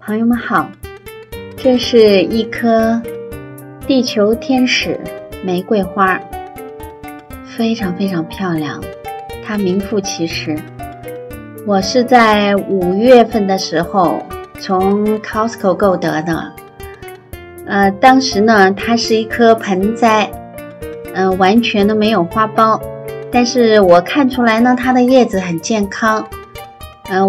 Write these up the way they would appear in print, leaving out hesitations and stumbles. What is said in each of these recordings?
朋友们好，这是一颗地球天使玫瑰花，非常非常漂亮，它名副其实。我是在5月份的时候从 Costco 购得的，当时呢它是一颗盆栽，完全都没有花苞，但是我看出来呢它的叶子很健康。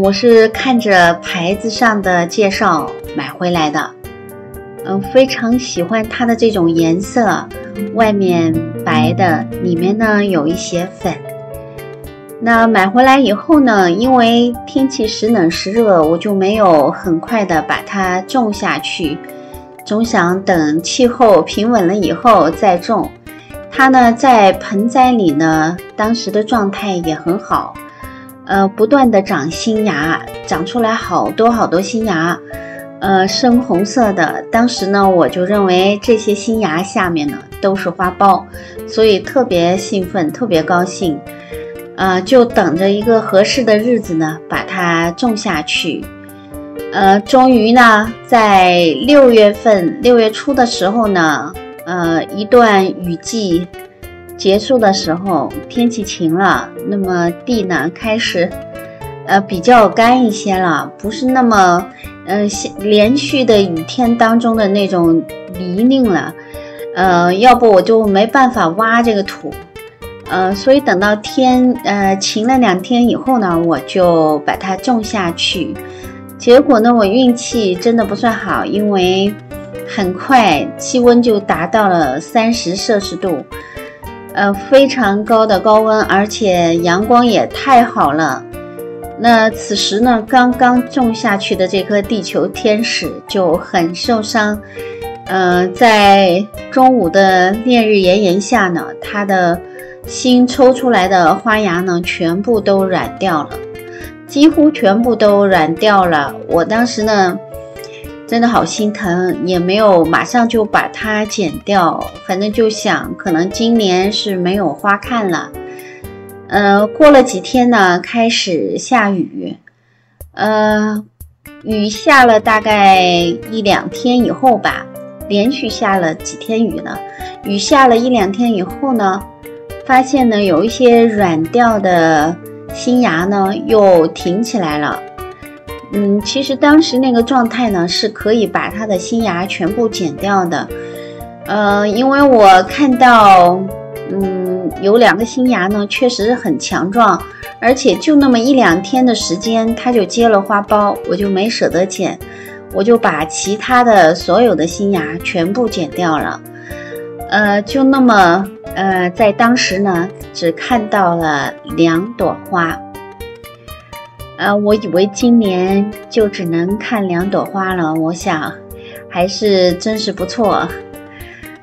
我是看着牌子上的介绍买回来的，非常喜欢它的这种颜色，外面白的，里面呢有一些粉。那买回来以后呢，因为天气时冷时热，我就没有很快的把它种下去，总想等气候平稳了以后再种。它呢在盆栽里呢，当时的状态也很好。不断的长新芽，长出来好多新芽，深红色的。当时呢，我就认为这些新芽下面呢都是花苞，所以特别兴奋，特别高兴。就等着一个合适的日子呢，把它种下去。终于呢，在6月初的时候呢，一段雨季结束的时候，天气晴了，那么地呢开始比较干一些了，不是那么连续的雨天当中的那种泥泞了，要不我就没办法挖这个土，所以等到天晴了2天以后呢，我就把它种下去。结果呢，我运气真的不算好，因为很快气温就达到了30摄氏度。非常高的高温，而且阳光也太好了。那此时呢，刚刚种下去的这颗地球天使就很受伤。在中午的烈日炎炎下呢，它的新抽出来的花芽呢，全部都软掉了，几乎全部都软掉了。我当时呢，真的好心疼，也没有马上就把它剪掉，反正就想可能今年是没有花看了。过了几天呢，开始下雨，雨下了大概1-2天以后吧，连续下了几天雨呢。雨下了1-2天以后呢，发现呢有一些软掉的新芽呢又挺起来了。其实当时那个状态呢，是可以把它的新芽全部剪掉的。因为我看到，有2个新芽呢，确实很强壮，而且就那么1-2天的时间，它就结了花苞，我就没舍得剪，我就把其他的所有的新芽全部剪掉了。就那么，在当时呢，只看到了2朵花。我以为今年就只能看2朵花了，我想还是真是不错，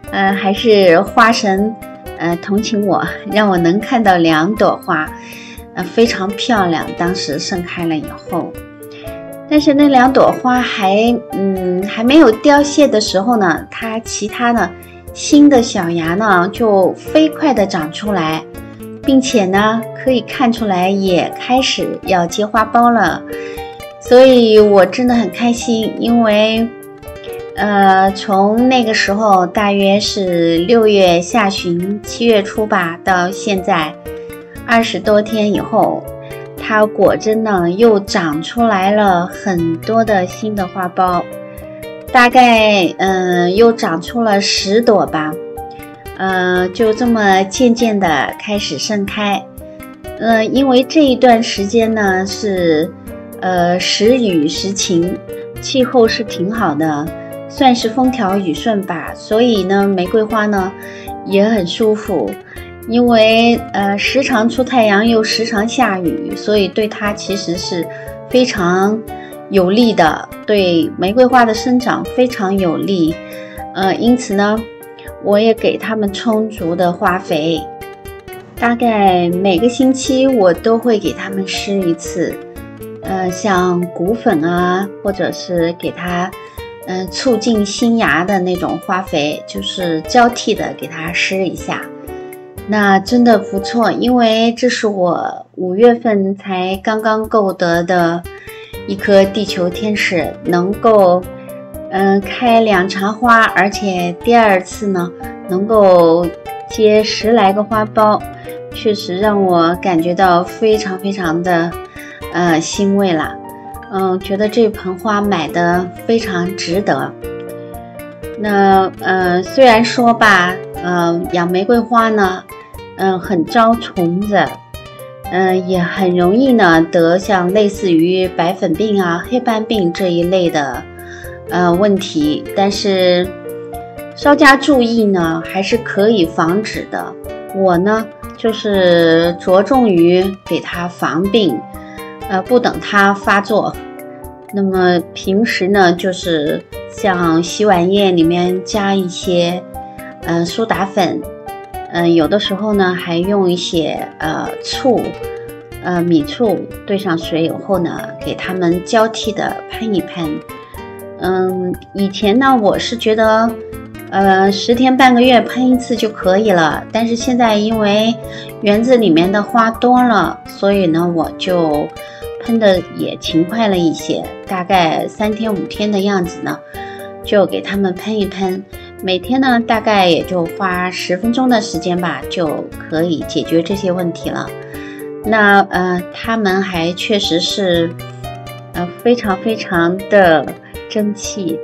还是花神同情我，让我能看到2朵花，非常漂亮。当时盛开了以后，但是那2朵花还没有凋谢的时候呢，它其他的新的小芽呢就飞快地长出来，并且呢可以看出来也开始要结花苞了，所以我真的很开心。因为从那个时候大约是6月下旬7月初吧，到现在20多天以后，它果真呢又长出来了很多的新的花苞，大概又长出了10朵吧。就这么渐渐的开始盛开。因为这一段时间呢是时雨时晴，气候是挺好的，算是风调雨顺吧，所以呢玫瑰花呢也很舒服。因为时常出太阳又时常下雨，所以对它其实是非常有利的，对玫瑰花的生长非常有利。因此呢我也给它们充足的花肥，大概每个星期我都会给它们施一次，像谷粉啊，或者是给它促进新芽的那种花肥，就是交替的给它施一下。那真的不错，因为这是我5月份才刚刚购得的一颗地球天使能够开2场花，而且第2次呢能够结10来个花苞，确实让我感觉到非常非常的欣慰了。觉得这盆花买的非常值得。那虽然说吧，养玫瑰花呢很招虫子，也很容易呢得像类似于白粉病啊、黑斑病这一类的问题，但是稍加注意呢还是可以防止的。我呢就是着重于给它防病，不等它发作。那么平时呢就是像洗碗液里面加一些苏打粉，有的时候呢还用一些醋，米醋兑上水以后呢给它们交替的喷一喷。以前呢我是觉得10天半个月喷一次就可以了，但是现在因为园子里面的花多了，所以呢我就喷的也勤快了一些，大概3天5天的样子呢就给它们喷一喷，每天呢大概也就花10分钟的时间吧，就可以解决这些问题了。那它们还确实是非常非常的争气，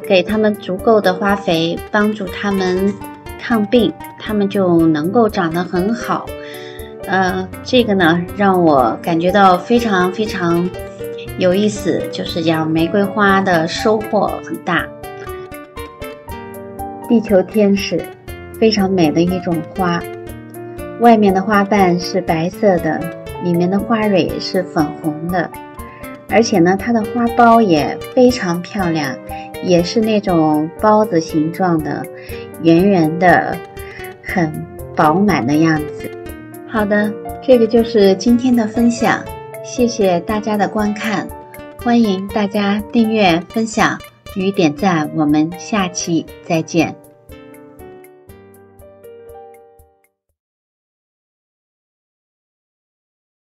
给它们足够的花肥，帮助它们抗病，它们就能够长得很好。这个呢让我感觉到非常非常有意思，就是养玫瑰花的收获很大。地球天使非常美的一种花，外面的花瓣是白色的，里面的花蕊是粉红的，而且呢它的花苞也非常漂亮，也是那种包子形状的，圆圆的，很饱满的样子。好的，这个就是今天的分享，谢谢大家的观看，欢迎大家订阅、分享与点赞，我们下期再见。